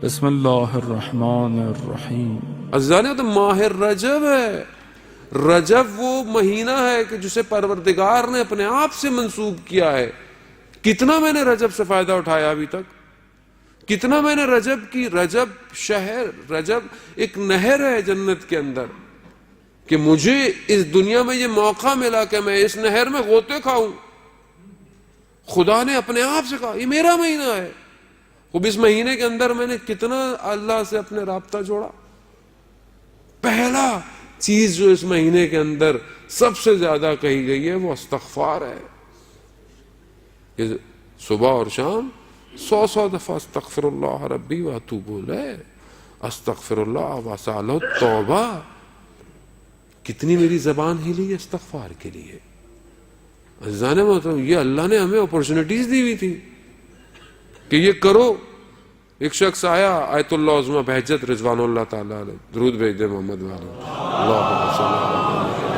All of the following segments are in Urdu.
بسم اللہ الرحمن الرحیم۔ عزیزانے تو ماہ رجب ہے. رجب وہ مہینہ ہے کہ جسے پروردگار نے اپنے آپ سے منسوب کیا ہے. کتنا میں نے رجب سے فائدہ اٹھایا ابھی تک، کتنا میں نے رجب شہر، رجب ایک نہر ہے جنت کے اندر، کہ مجھے اس دنیا میں یہ موقع ملا کہ میں اس نہر میں غوطے کھاؤں. خدا نے اپنے آپ سے کہا یہ میرا مہینہ ہے. خوب اس مہینے کے اندر میں نے کتنا اللہ سے اپنے رابطہ جوڑا. پہلا چیز جو اس مہینے کے اندر سب سے زیادہ کہی گئی ہے وہ استغفار ہے، کہ صبح اور شام 100 دفعہ استغفر اللہ ربی واتوب الیہ، استغفر اللہ واسألہ التوبہ. کتنی میری زبان ہلی ہے استغفار کے لیے. عزیزان محترم، یہ اللہ نے ہمیں اپورچونٹیز دی ہوئی تھی کہ یہ کرو. ایک شخص آیا، آیت اللہ عظمہ بہجت رضوان اللہ تعالیٰ علیہ، درود بھیج دے محمد والے، اللہم صلی اللہ علیہ وسلم.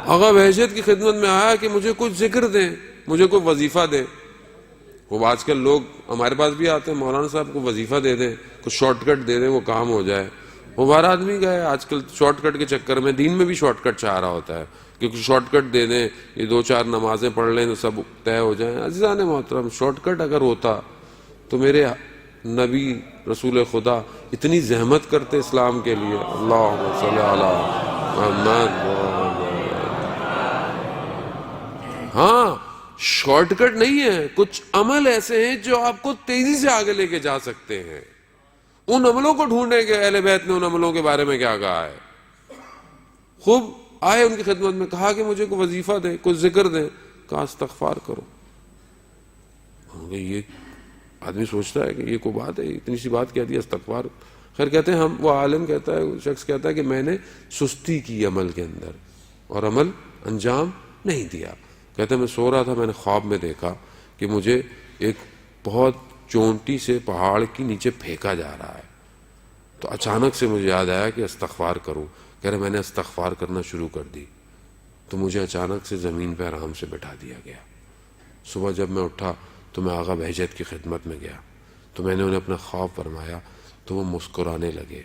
آقا بہجت کی خدمت میں آیا کہ مجھے کچھ ذکر دیں، مجھے کوئی وظیفہ دیں. وہ آج کل لوگ ہمارے پاس بھی آتے ہیں، مولانا صاحب کو وظیفہ دے دیں، کچھ شارٹ کٹ دے دیں، وہ کام ہو جائے. وہ بار آدمی گئے آج کل شارٹ کٹ کے چکر میں، دین میں بھی شارٹ کٹ چاہ رہا ہوتا ہے کہ کچھ شارٹ کٹ دے دیں، یہ 2-4 نمازیں پڑھ لیں تو سب طے ہو جائیں. عزیزان محترم، شارٹ کٹ اگر ہوتا تو میرے نبی رسول خدا اتنی زحمت کرتے اسلام کے لیے. اللہم صلی علی محمد. ہاں، شارٹ کٹ نہیں ہے، کچھ عمل ایسے ہیں جو آپ کو تیزی سے آگے لے کے جا سکتے ہیں. ان عملوں کو ڈھونڈیں کہ اہل بیت نے ان عملوں کے بارے میں کیا کہا ہے. خوب آئے ان کی خدمت میں، کہا کہ مجھے کوئی وظیفہ دیں، کوئی ذکر دیں. کہا استغفار کرو. یہ آدمی سوچتا ہے کہ یہ کوئی بات ہے، اتنی سی بات کہہ دی استغفار. خیر کہتے ہیں وہ عالم کہتا ہے، شخص کہتا ہے کہ میں نے سستی کی عمل کے اندر اور عمل انجام نہیں دیا. کہتے ہیں میں سو رہا تھا، میں نے خواب میں دیکھا کہ مجھے ایک بہت چونٹی سے پہاڑ کی نیچے پھینکا جا رہا ہے. تو اچانک سے مجھے یاد آیا کہ استغفار کروں. کہہ رہے میں نے استغفار کرنا شروع کر دی تو مجھے اچانک سے زمین پہ آرام سے بٹھا دیا گیا. صبح جب میں اٹھا تو میں آغا بہجت کی خدمت میں گیا تو میں نے انہیں اپنا خواب فرمایا تو وہ مسکرانے لگے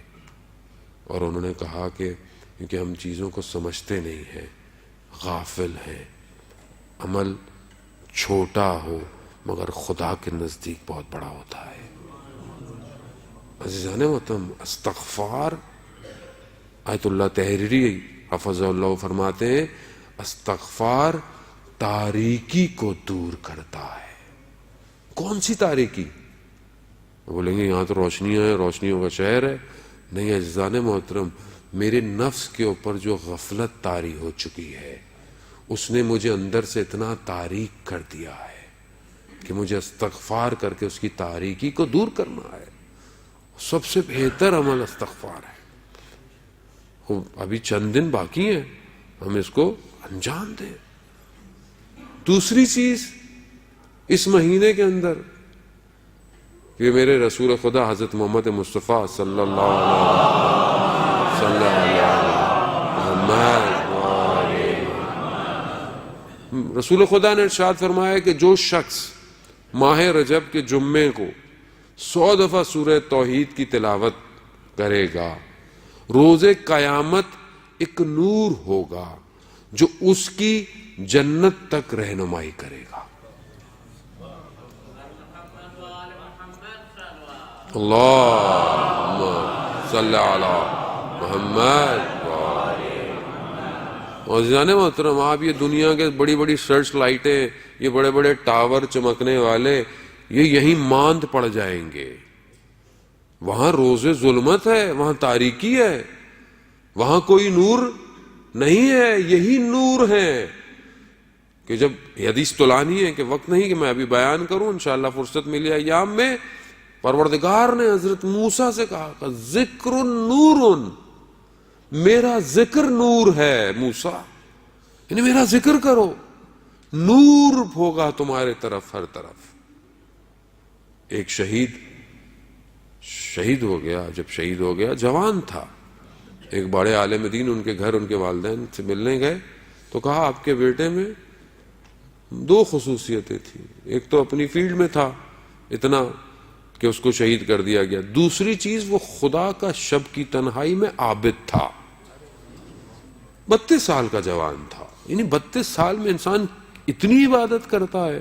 اور انہوں نے کہا کہ کیونکہ ہم چیزوں کو سمجھتے نہیں ہیں، غافل ہیں. عمل چھوٹا ہو مگر خدا کے نزدیک بہت بڑا ہوتا ہے. عزیزان محترم، استغفار، آیت اللہ تحریری حفظ اللہ فرماتے ہیں استغفار تاریکی کو دور کرتا ہے. کون سی تاریکی؟ بولیں گے یہاں تو روشنیاں ہیں، روشنیوں کا شہر ہے. نہیں عزیزان محترم، میرے نفس کے اوپر جو غفلت طاری ہو چکی ہے اس نے مجھے اندر سے اتنا تاریک کر دیا ہے کہ مجھے استغفار کر کے اس کی تاریکی کو دور کرنا ہے. سب سے بہتر عمل استغفار ہے. ابھی چند دن باقی ہیں، ہم اس کو انجام دیں. دوسری چیز اس مہینے کے اندر کہ میرے رسول خدا حضرت محمد مصطفیٰ صلی اللہ علیہ وسلم، رسول خدا نے ارشاد فرمایا کہ جو شخص ماہ رجب کے جمعے کو 100 دفعہ سورہ توحید کی تلاوت کرے گا، روز قیامت ایک نور ہوگا جو اس کی جنت تک رہنمائی کرے گا. اللہم صلی علی محمد. عزیزان محترم، آپ یہ دنیا کے بڑی بڑی سرچ لائٹیں، یہ بڑے بڑے ٹاور چمکنے والے، یہ یہیں ماند پڑ جائیں گے. وہاں روز ظلمت ہے، وہاں تاریکی ہے، وہاں کوئی نور نہیں ہے. یہی نور ہے کہ جب حدیث طلانی ہے کہ وقت نہیں کہ میں ابھی بیان کروں، انشاءاللہ فرصت ملی ایام میں. پروردگار نے حضرت موسیٰ سے کہا کہ ذکر نور، میرا ذکر نور ہے موسیٰ، یعنی میرا ذکر کرو، نور ہوگا تمہارے طرف ہر طرف. ایک شہید ہو گیا. جب شہید ہو گیا جوان تھا، ایک بڑے عالم دین ان کے گھر ان کے والدین سے ملنے گئے تو کہا آپ کے بیٹے میں دو خصوصیتیں تھیں، ایک تو اپنی فیلڈ میں تھا اتنا کہ اس کو شہید کر دیا گیا، دوسری چیز وہ خدا کا شب کی تنہائی میں عابد تھا، 32 سال کا جوان تھا. یعنی 32 سال میں انسان اتنی عبادت کرتا ہے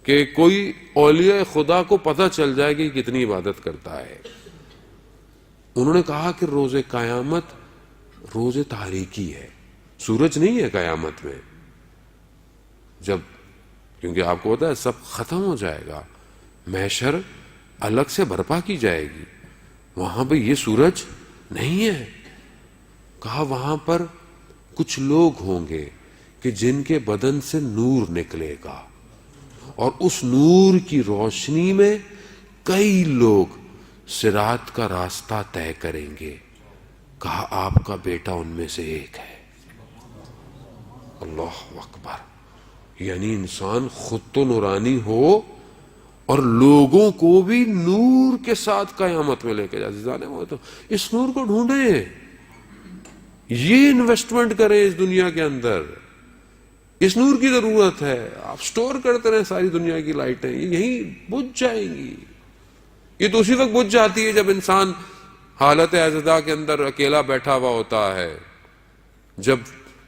کہ کوئی اولیاء خدا کو پتہ چل جائے کہ کتنی عبادت کرتا ہے. انہوں نے کہا کہ روز قیامت روز تاریکی ہے، سورج نہیں ہے قیامت میں، جب کیونکہ آپ کو پتا ہے سب ختم ہو جائے گا، محشر الگ سے برپا کی جائے گی، وہاں پہ یہ سورج نہیں ہے. کہا وہاں پر کچھ لوگ ہوں گے کہ جن کے بدن سے نور نکلے گا اور اس نور کی روشنی میں کئی لوگ صراط کا راستہ طے کریں گے. کہا آپ کا بیٹا ان میں سے ایک ہے. اللہ اکبر. یعنی انسان خود تو نورانی ہو اور لوگوں کو بھی نور کے ساتھ قیامت میں لے کے جانے. وہ تو اس نور کو ڈھونڈیں، یہ انویسٹمنٹ کریں اس دنیا کے اندر، اس نور کی ضرورت ہے. آپ سٹور کرتے رہیں ساری دنیا کی لائٹیں، یہ یہیں بجھ جائیں گی. یہ تو اسی وقت بجھ جاتی ہے جب انسان حالت عزدہ کے اندر اکیلا بیٹھا ہوا ہوتا ہے، جب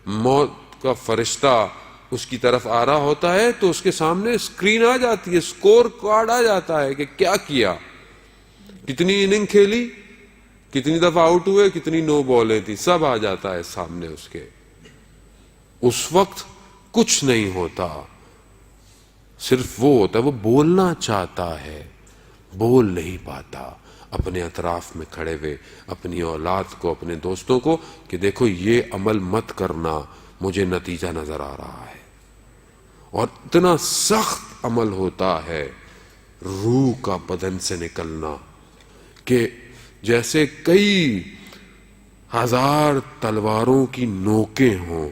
موت کا فرشتہ اس کی طرف آ رہا ہوتا ہے تو اس کے سامنے اسکرین آ جاتی ہے، اسکور کارڈ آ جاتا ہے کہ کیا کیا، کتنی اننگ کھیلی، کتنی دفعہ آؤٹ ہوئے، کتنی نو بالیں تھی، سب آ جاتا ہے سامنے اس کے. اس وقت کچھ نہیں ہوتا، صرف وہ ہوتا ہے وہ بولنا چاہتا ہے، بول نہیں پاتا. اپنے اطراف میں کھڑے ہوئے اپنی اولاد کو، اپنے دوستوں کو کہ دیکھو یہ عمل مت کرنا، مجھے نتیجہ نظر آ رہا ہے. اور اتنا سخت عمل ہوتا ہے روح کا بدن سے نکلنا کہ جیسے کئی ہزار تلواروں کی نوکیں ہوں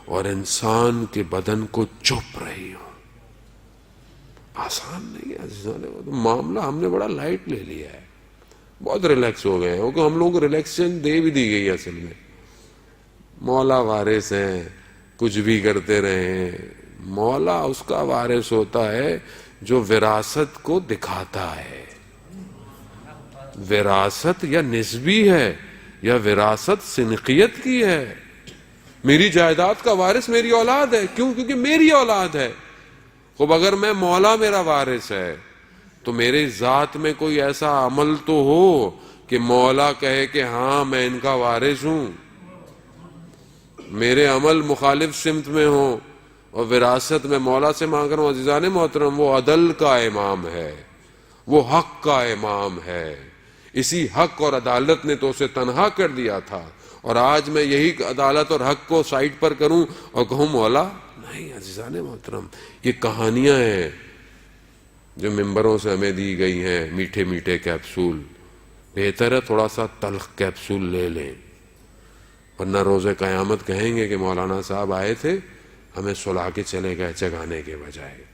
اور انسان کے بدن کو چپ رہی ہوں. آسان نہیں ہے عزیزان، وہ تو معاملہ ہم نے بڑا لائٹ لے لیا ہے، بہت ریلیکس ہو گئے ہیں. ہم لوگوں کو ریلیکسیشن دے بھی دی گئی ہے. اصل میں مولا وارث ہیں، کچھ بھی کرتے رہیں. مولا اس کا وارث ہوتا ہے جو وراثت کو دکھاتا ہے. وراثت یا نسبی ہے یا وراثت سنقیت کی ہے. میری جائیداد کا وارث میری اولاد ہے. کیوں؟ کیونکہ میری اولاد ہے. خب اگر میں مولا میرا وارث ہے تو میرے ذات میں کوئی ایسا عمل تو ہو کہ مولا کہے کہ ہاں میں ان کا وارث ہوں. میرے عمل مخالف سمت میں ہوں اور وراثت میں مولا سے مانگ رہا ہوں. عزیزان محترم، وہ عدل کا امام ہے، وہ حق کا امام ہے. اسی حق اور عدالت نے تو اسے تنہا کر دیا تھا، اور آج میں یہی عدالت اور حق کو سائڈ پر کروں اور کہوں مولا نہیں. عزیزان محترم، یہ کہانیاں ہیں جو ممبروں سے ہمیں دی گئی ہیں، میٹھے میٹھے کیپسول. بہتر ہے تھوڑا سا تلخ کیپسول لے لیں، ورنہ روز قیامت کہیں گے کہ مولانا صاحب آئے تھے ہمیں سلا کے چلے گئے جگانے کے بجائے.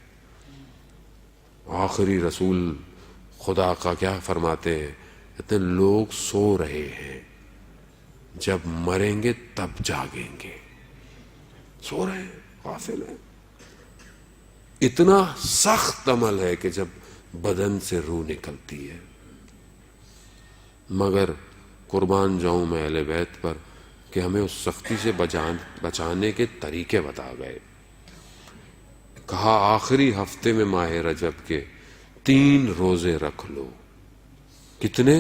آخری رسول خدا کا کیا فرماتے ہیں؟ کہتے ہیں لوگ سو رہے ہیں، جب مریں گے تب جاگیں گے. سو رہے ہیں، غافل ہیں. اتنا سخت عمل ہے کہ جب بدن سے روح نکلتی ہے. مگر قربان جاؤں میں اہل بیت پر کہ ہمیں اس سختی سے بچانے کے طریقے بتا گئے. کہا آخری ہفتے میں ماہ رجب کے 3 روزے رکھ لو. کتنے؟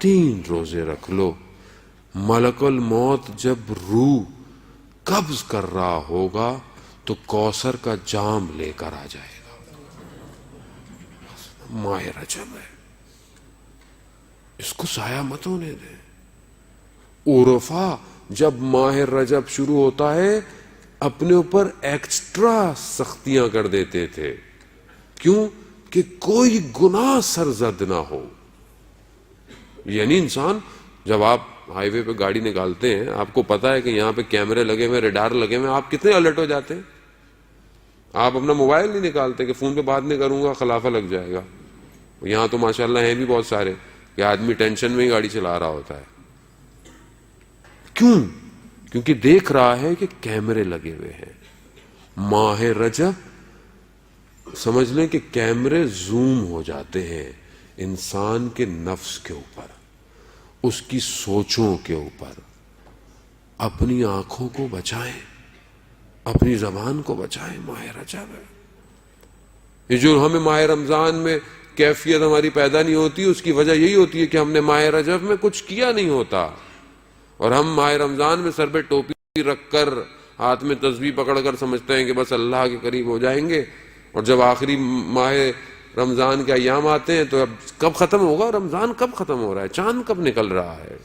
3 روزے رکھ لو. ملک الموت جب روح قبض کر رہا ہوگا تو کوثر کا جام لے کر آ جائے گا. ماہ رجب ہے، اس کو ضائع مت ہونے دیں. عرفا جب ماہ رجب شروع ہوتا ہے اپنے اوپر ایکسٹرا سختیاں کر دیتے تھے. کیوں؟ کہ کوئی گناہ سرزد نہ ہو. یعنی انسان جب آپ ہائی وے پہ گاڑی نکالتے ہیں، آپ کو پتا ہے کہ یہاں پہ کیمرے لگے ہوئے، ریڈار لگے ہوئے، آپ کتنے الرٹ ہو جاتے ہیں. آپ اپنا موبائل نہیں نکالتے کہ فون پہ بات نہیں کروں گا خلافہ لگ جائے گا. یہاں تو ماشاءاللہ ہیں بھی بہت سارے کہ آدمی ٹینشن میں ہی گاڑی چلا رہا ہوتا ہے. کیوں؟ کیونکہ دیکھ رہا ہے کہ کیمرے لگے ہوئے ہیں. ماہ رجب سمجھ لیں کہ کیمرے زوم ہو جاتے ہیں انسان کے نفس کے اوپر، اس کی سوچوں کے اوپر. اپنی آنکھوں کو بچائیں، اپنی زبان کو بچائیں. ماہ رجب ہے یہ جو ہمیں ماہ رمضان میں کیفیت ہماری پیدا نہیں ہوتی، اس کی وجہ یہی ہوتی ہے کہ ہم نے ماہ رجب میں کچھ کیا نہیں ہوتا، اور ہم ماہ رمضان میں سر پہ ٹوپی رکھ کر ہاتھ میں تسبیح پکڑ کر سمجھتے ہیں کہ بس اللہ کے قریب ہو جائیں گے. اور جب آخری ماہ رمضان کے ایام آتے ہیں تو اب کب ختم ہوگا رمضان، کب ختم ہو رہا ہے، چاند کب نکل رہا ہے.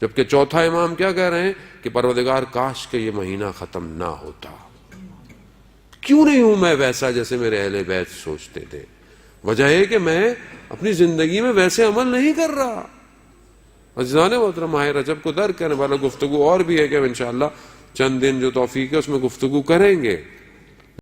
جبکہ چوتھا امام کیا کہہ رہے ہیں کہ پروردگار کاش کہ یہ مہینہ ختم نہ ہوتا. کیوں نہیں ہوں میں ویسا جیسے میرے اہل بیت سوچتے تھے؟ وجہ ہے کہ میں اپنی زندگی میں ویسے عمل نہیں کر رہا. عزیزان محترم، ماہ رجب کو درک کرنے والا گفتگو اور بھی ہے کہ ہم انشاءاللہ چند دن جو توفیق ہے اس میں گفتگو کریں گے.